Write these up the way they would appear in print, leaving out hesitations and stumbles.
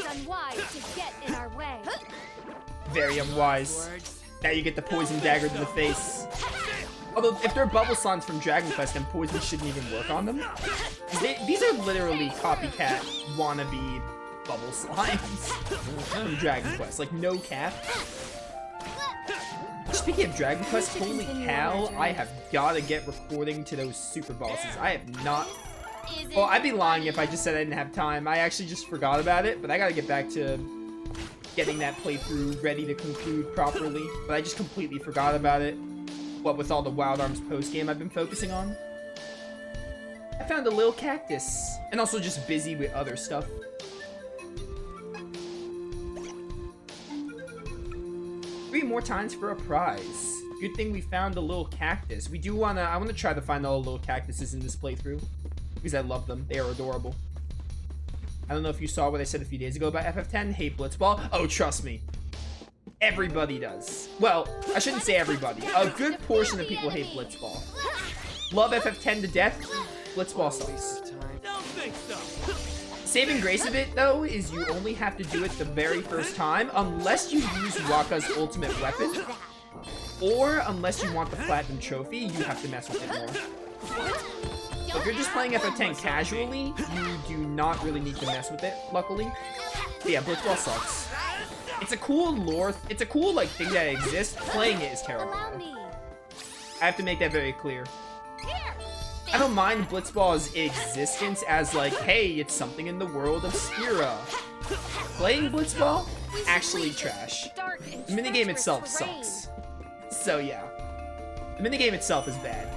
is unwise to get in our way. Very unwise. Now you get the poison dagger to the face. Although, if they're bubble slimes from Dragon Quest, then poison shouldn't even work on them. These are literally copycat wannabe bubble slimes from Dragon Quest. Like, no cap. Speaking of Dragon Quest, holy cow, I have gotta get recording to those super bosses. I have not... Well, I'd be lying if I just said I didn't have time. I actually just forgot about it, but I gotta get back to getting that playthrough ready to conclude properly. But I just completely forgot about it. What with all the Wild Arms post-game I've been focusing on. I found a little cactus. And also just busy with other stuff. 3 more times for a prize. Good thing we found a little cactus. I wanna try to find all the little cactuses in this playthrough. Because I love them. They are adorable. I don't know if you saw what I said a few days ago about FF10. Hate Blitzball. Oh, trust me. Everybody does. Well, I shouldn't say everybody. A good portion of people hate Blitzball. Love FF10 to death. Blitzball sucks. Saving grace of it, though, is you only have to do it the very first time, unless you use Wakka's ultimate weapon, or unless you want the platinum trophy, you have to mess with it more. So if you're just playing FF10 casually, you do not really need to mess with it, luckily. But yeah, Blitzball sucks. It's a cool lore, it's a cool, like, thing that exists. Playing it is terrible, though. I have to make that very clear. I don't mind Blitzball's existence as, like, hey, it's something in the world of Spira. Playing Blitzball? Actually trash. The minigame itself sucks. So, yeah. The minigame itself is bad.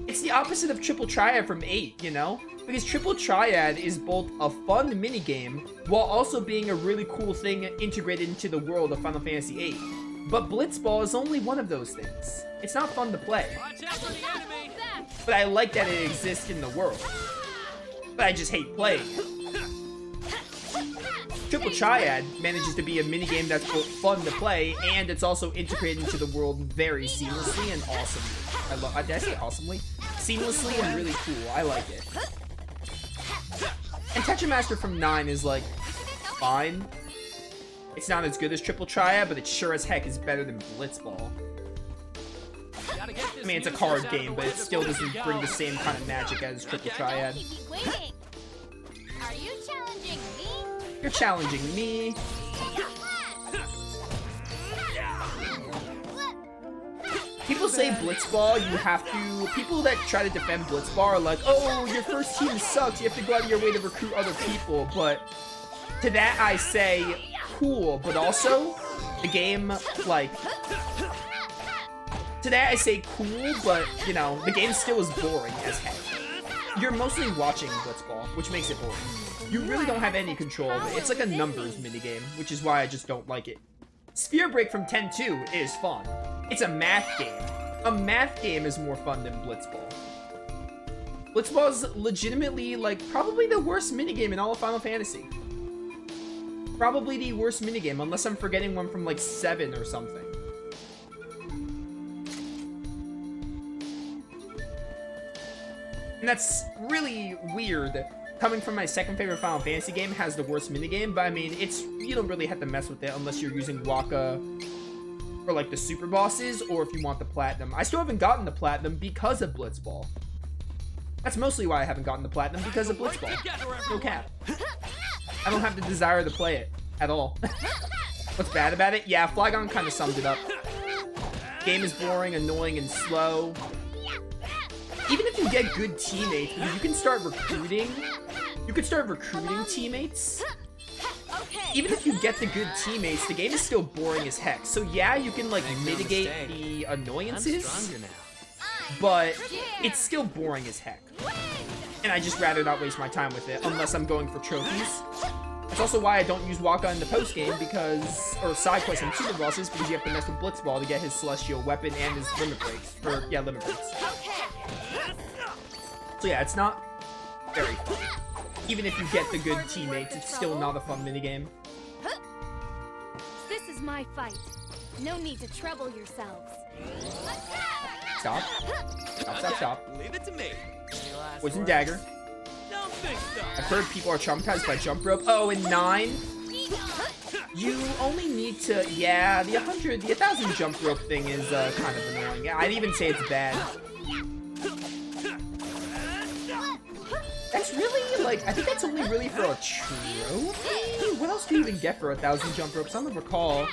It's the opposite of Triple Triad from 8, you know? Because Triple Triad is both a fun minigame, while also being a really cool thing integrated into the world of Final Fantasy VIII. But Blitzball is only one of those things. It's not fun to play. But I like that it exists in the world. But I just hate playing it. Triple Triad manages to be a minigame that's both fun to play, and it's also integrated into the world very seamlessly and awesomely. Did I say awesomely? Seamlessly and really cool. I like it. And Tetramaster from 9 is, like, fine. It's not as good as Triple Triad, but it sure as heck is better than Blitzball. I mean, it's a card game, but it still doesn't bring the same kind of magic as Triple Triad. Are you challenging me? You're challenging me. People say Blitzball, you have to... People that try to defend Blitzball are like, oh, your first team sucks, you have to go out of your way to recruit other people, but... To that I say, cool, but also, the game, like... To that I say cool, but, you know, the game still is boring as heck. You're mostly watching Blitzball, which makes it boring. You really don't have any control of it. It's like a numbers minigame, which is why I just don't like it. Sphere Break from 10-2 is fun. It's a math game. A math game is more fun than Blitzball. Blitzball is legitimately, like, probably the worst minigame in all of Final Fantasy. Probably the worst minigame, unless I'm forgetting one from, like, 7 or something. And that's really weird. Coming from my second favorite Final Fantasy game has the worst minigame, but I mean, it's, you don't really have to mess with it unless you're using Wakka for, like, the super bosses, or if you want the platinum. I still haven't gotten the platinum because of Blitzball. That's mostly why I haven't gotten the platinum, because of Blitzball. No cap. I don't have the desire to play it at all. What's bad about it? Yeah, Flygon kind of summed it up. Game is boring, annoying, and slow. Even if you get good teammates, you can start recruiting. You can start recruiting teammates. Even if you get the good teammates, the game is still boring as heck. So yeah, you can, like, mitigate the annoyances, but it's still boring as heck. And I just rather not waste my time with it, unless I'm going for trophies. That's also why I don't use Wakka in the post-game, because... Or side quests and super bosses, because you have to mess with Blitzball to get his Celestial Weapon and his Limit Breaks. Or, yeah, Limit Breaks. So yeah, it's not very fun. Even if you get the good teammates, it's still not a fun minigame. This is my fight. No need to trouble yourselves. Stop. Stop, stop, stop. Leave it to me. Poison Dagger. I've heard people are traumatized by jump rope. Oh, in 9, you only need to, yeah, the 1,000 jump rope thing is kind of annoying. I'd even say it's bad. That's really, like, I think that's only really for a trophy? What else do you even get for 1,000 jump ropes? I don't recall.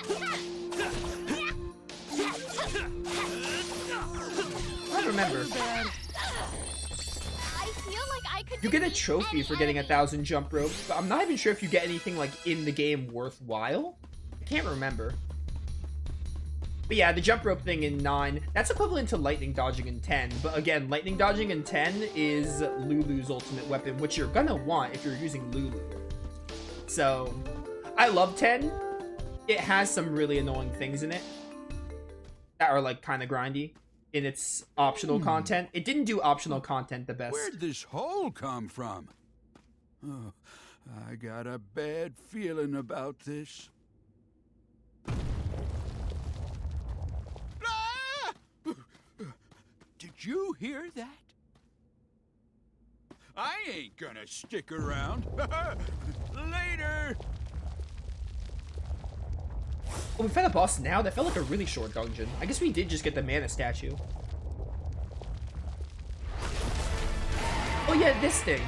I don't remember. You get a trophy for getting 1,000 jump ropes, but I'm not even sure if you get anything, like, in the game worthwhile. I can't remember. But yeah, the jump rope thing in 9, that's equivalent to lightning dodging in 10. But again, lightning dodging in 10 is Lulu's ultimate weapon, which you're gonna want if you're using Lulu. So, I love 10. It has some really annoying things in it that are, like, kind of grindy in its optional content. It didn't do optional content the best. Where'd this hole come from? Oh, I got a bad feeling about this. Did you hear that? I ain't gonna stick around. Later! Oh, we found a boss now? That felt like a really short dungeon. I guess we did just get the mana statue. Oh yeah, this thing.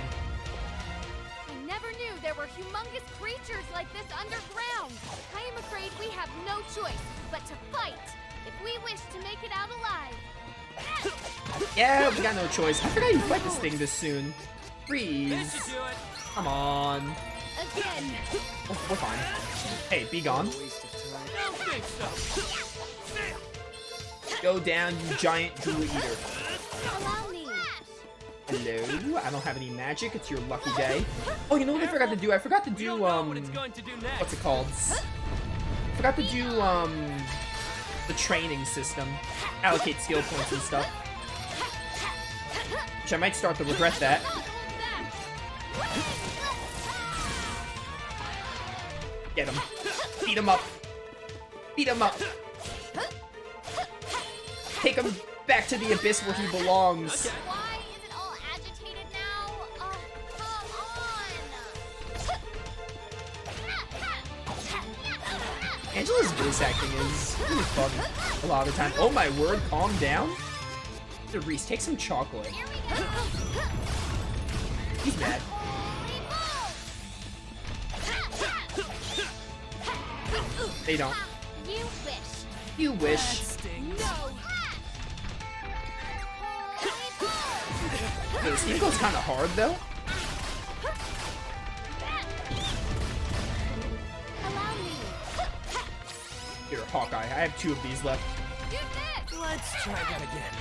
I never knew there were humongous creatures like this underground. I am afraid we have no choice but to fight if we wish to make it out alive. Yeah, we got no choice. I forgot you fight this thing this soon. Freeze. Come on. Again. Oh, we're fine. Hey, be gone. Go down, you giant jewel eater. Allow me. Hello? I don't have any magic. It's your lucky day. Oh, you know what I forgot to do? I forgot to do, what's it called? I forgot to do, the training system. Allocate skill points and stuff. Which I might start to regret that. Get him. Beat him up. Beat him up. Take him back to the abyss where he belongs. Why is it all agitated now? Come on. Angela's voice acting is really fun a lot of the time. Oh my word, calm down. Reese, take some chocolate. Here we go. He's mad. They don't. You wish. You wish. No. The steam goes kind of hard though. Allow me. Here, Hawkeye. I have 2 of these left. Do this. Let's try that again.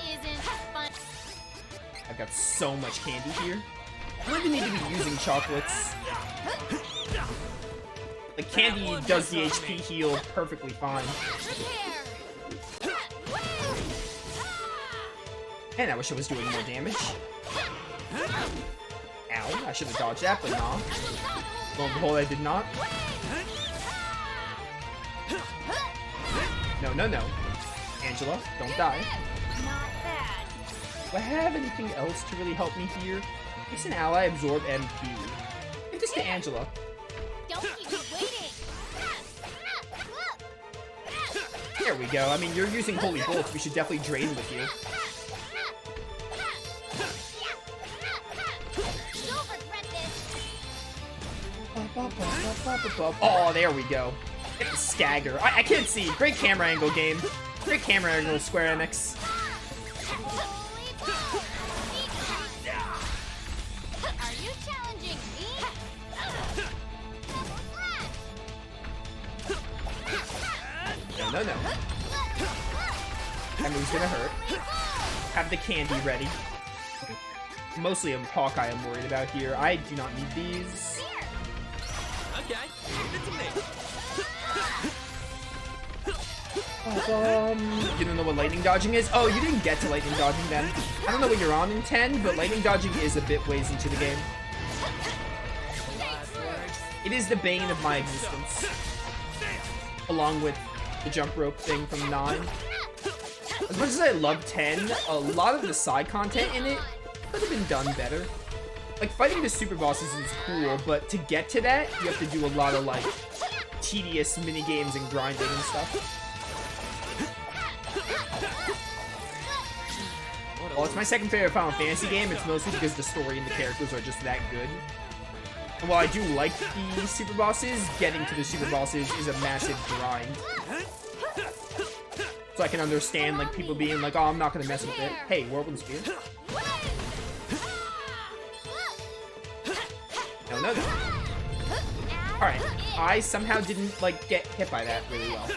Isn't fun. I've got so much candy here. I don't even need to be using chocolates. The candy does the HP heal perfectly fine. Prepare. And I wish I was doing more damage. Ow, I should have dodged that, but nah. Lo and behold, I did not. No, no, no. Angela, don't die. Not bad. Do I have anything else to really help me here? Makes an ally absorb MP. Give this to Angela. Don't keep me waiting. There we go. I mean, you're using holy bolts. We should definitely drain with you. You'll regret this. Oh, there we go. Get the stagger. I can't see. Great camera angle, game. Great camera angle, Square Enix. Holy balls. Are you challenging me? Double slash. No, no, no. That move's gonna hurt. Have the candy ready. Mostly a Hawkeye I'm worried about here. I do not need these. Okay, it's a me. You don't know what lightning dodging is? Oh, you didn't get to lightning dodging then. I don't know what you're on in 10, but lightning dodging is a bit ways into the game. It is the bane of my existence. Along with The jump rope thing from 9. As much as I love 10, a lot of the side content in it could have been done better. Like, fighting the super bosses is cool, but to get to that, you have to do a lot of, like, tedious mini-games and grinding and stuff. Well, it's my second favorite Final Fantasy game. It's mostly because the story and the characters are just that good. And while I do like the super bosses, getting to the super bosses is a massive grind. So I can understand, like, people being like, oh, I'm not gonna mess with it. Hey, Whirlwind Spear. No, no, no. Alright, I somehow didn't, like, get hit by that really well.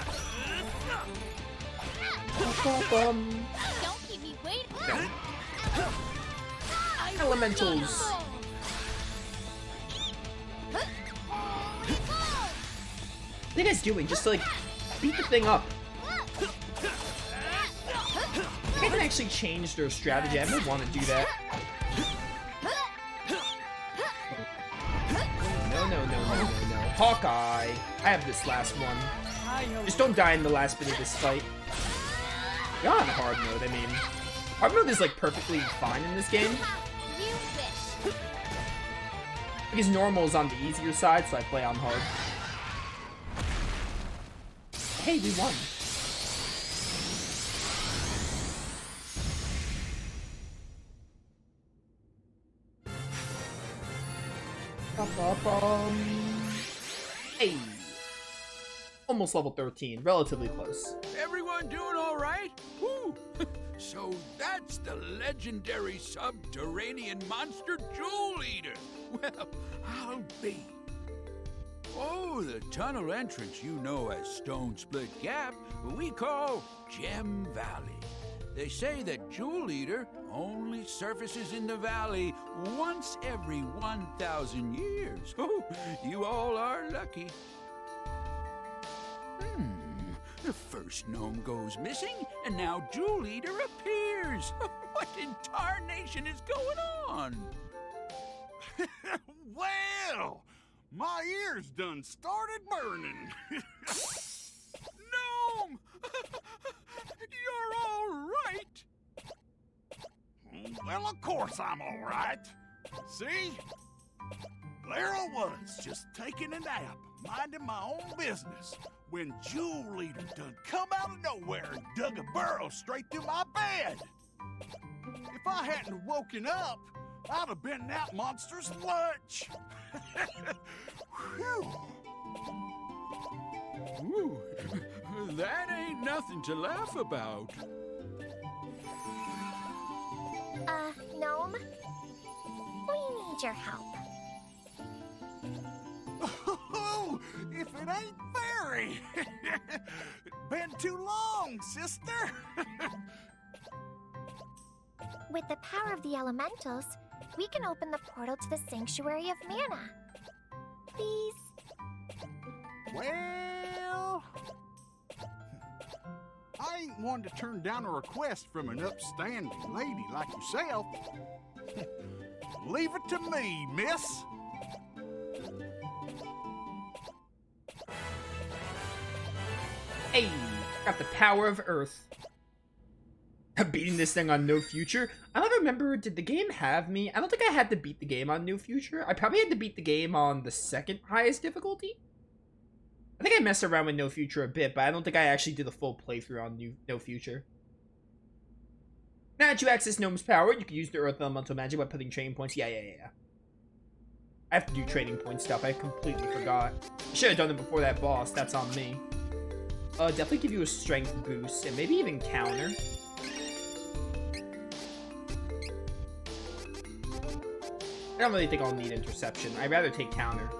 Don't keep me waiting. No. Elementals. What are you guys doing? Just, like, beat the thing up. I can actually change their strategy. I don't want to do that. No. Hawkeye. I have this last one. Just don't die in the last bit of this fight. You're on hard mode, I mean. Hard mode is, like, perfectly fine in this game. You wish. Because normal is on the easier side, so I play on hard. Hey, we won. Hey. Almost level 13. Relatively close. Everyone doing all right? Woo! So that's the legendary subterranean monster Jewel Eater. Well, I'll be. Oh, the tunnel entrance you know as Stone Split Gap, we call Gem Valley. They say that Jewel Eater only surfaces in the valley once every 1,000 years. Oh, you all are lucky. The first gnome goes missing, and now Jewel Eater appears. What in tarnation is going on? Well, my ears done started burning. Gnome! You're all right! Well, of course I'm all right. See? There I was, just taking a nap, minding my own business, when Jewel Eater done come out of nowhere and dug a burrow straight through my bed. If I hadn't woken up, I'd have been that monster's lunch. Whew. Ooh, that ain't nothing to laugh about. Gnome? We need your help. Oh, if it ain't Fairy! Been too long, sister! With the power of the elementals, we can open the portal to the Sanctuary of Mana. Please? Well... I ain't one to turn down a request from an upstanding lady like yourself. Leave it to me, miss. Hey, got the power of Earth. Beating this thing on No Future? I don't remember, did the game have me? I don't think I had to beat the game on No Future. I probably had to beat the game on the second highest difficulty. I think I messed around with No Future a bit, but I don't think I actually did a full playthrough on No Future. Now that you access Gnome's power, you can use the Earth Elemental Magic by putting training points. Yeah. I have to do training point stuff. I completely forgot. I should have done it before that boss. That's on me. Definitely give you a strength boost, and maybe even counter. I don't really think I'll need interception. I'd rather take counter.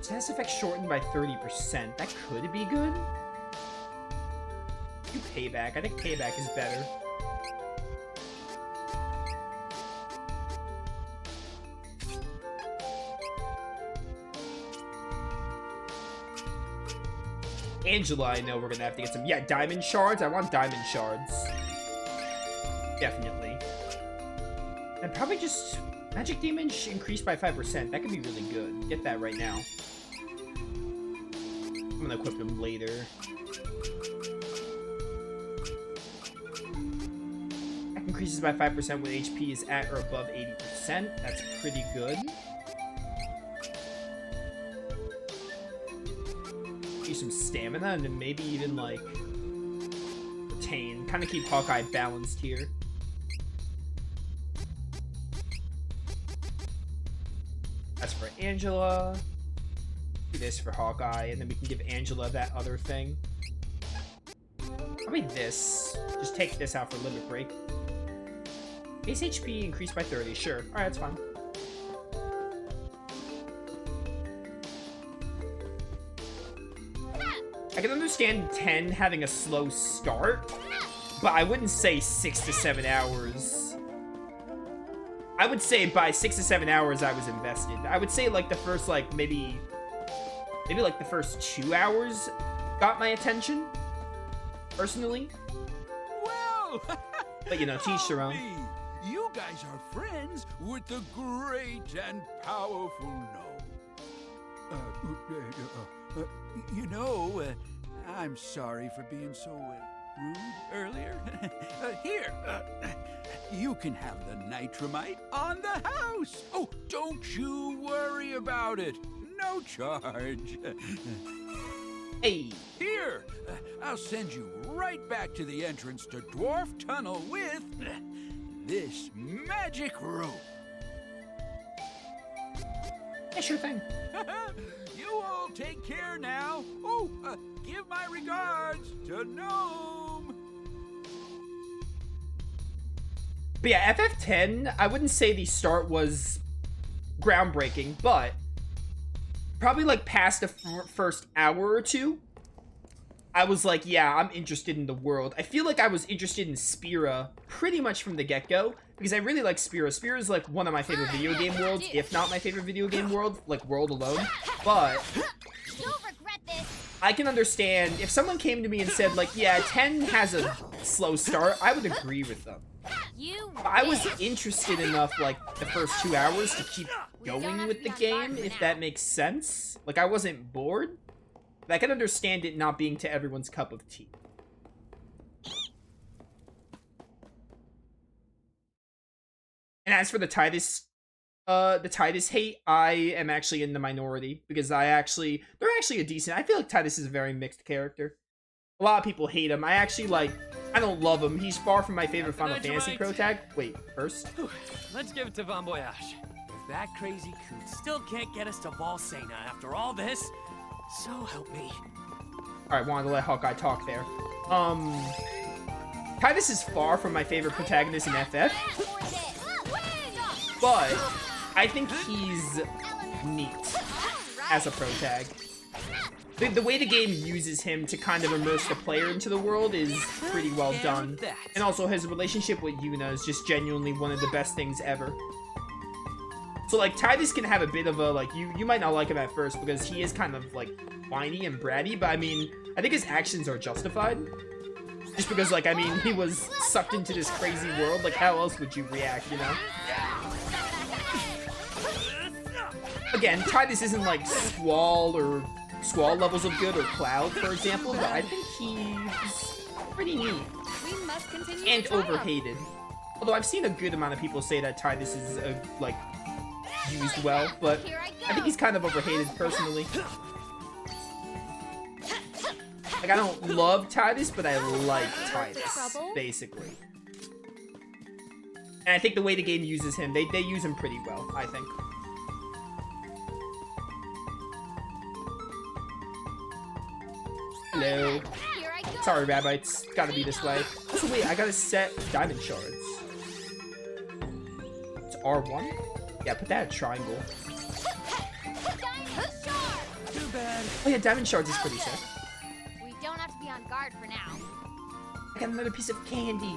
Status effect shortened by 30%. That could be good. Do payback. I think payback is better. Angela, I know we're gonna have to get some. Yeah, diamond shards. I want diamond shards. Definitely. And probably just magic damage increased by 5%. That could be really good. Get that right now. I'm gonna equip him later. Attack increases by 5% when HP is at or above 80%. That's pretty good. Use some stamina and then maybe even like retain. Kind of keep Hawkeye balanced here. That's for Angela. Do this for Hawkeye, and then we can give Angela that other thing. Probably this. Just take this out for limit break. Base HP increased by 30. Sure. Alright, that's fine. I can understand 10 having a slow start, but I wouldn't say 6 to 7 hours. I would say by 6 to 7 hours I was invested. I would say like the first like maybe like the first 2 hours got my attention, personally. Well, But you know, to each their own. You guys are friends with the great and powerful Gnome. You know, I'm sorry for being so rude earlier. Here, you can have the nitramite on the house. Oh, don't you worry about it. No charge. Hey. Here, I'll send you right back to the entrance to Dwarf Tunnel with this magic rope. Yeah, sure thing. You all take care now. Oh, give my regards to Gnome. But yeah, FF10, I wouldn't say the start was groundbreaking, but probably like past the first hour or two, I was like, yeah, I'm interested in the world. I feel like I was interested in Spira pretty much from the get-go, because I really like Spira. Spira is like one of my favorite video game worlds, if not my favorite video game world, like world alone. But You'll regret this. I can understand if someone came to me and said like, yeah, 10 has a slow start, I would agree with them. You But I was bitch. interested enough like the first 2 hours to keep going with the game, if that makes sense. Like I wasn't bored. But I can understand it not being to everyone's cup of tea. And as for the Titus hate, I am actually in the minority because they're actually a decent. I feel like Titus is a very mixed character. A lot of people hate him. I don't love him. He's far from my favorite Final Fantasy protag. Wait, first? Let's give it to Von Voyage. If that crazy coot still can't get us to Valsena after all this, so help me. Alright, wanted to let Hawkeye talk there. Titus is far from my favorite protagonist in FF, but I think he's neat as a protag. The way the game uses him to kind of immerse the player into the world is pretty well done. And also his relationship with Yuna is just genuinely one of the best things ever. So like Titus can have a bit of a like you might not like him at first because he is kind of like whiny and bratty, but I mean I think his actions are justified. Just because like I mean he was sucked into this crazy world, like how else would you react, you know? Again, Titus isn't like Squall levels of good or Cloud, for example, but I think he's pretty neat. We must continue And to triumph. overhated. Although I've seen a good amount of people say that Titus is like used well, but Here I go. I think he's kind of overhated personally. Like I don't love Titus, but I like Titus, basically. And I think the way the game uses him, they use him pretty well, I think. Hello. Here I go. Sorry, Rabbi, it's gotta be this way. Also, wait, I gotta set diamond shards. It's R1? Yeah, put that at triangle. Diamond shard. Too bad. Oh yeah, diamond shards is pretty sick. We don't have to be on guard for now. I got another piece of candy.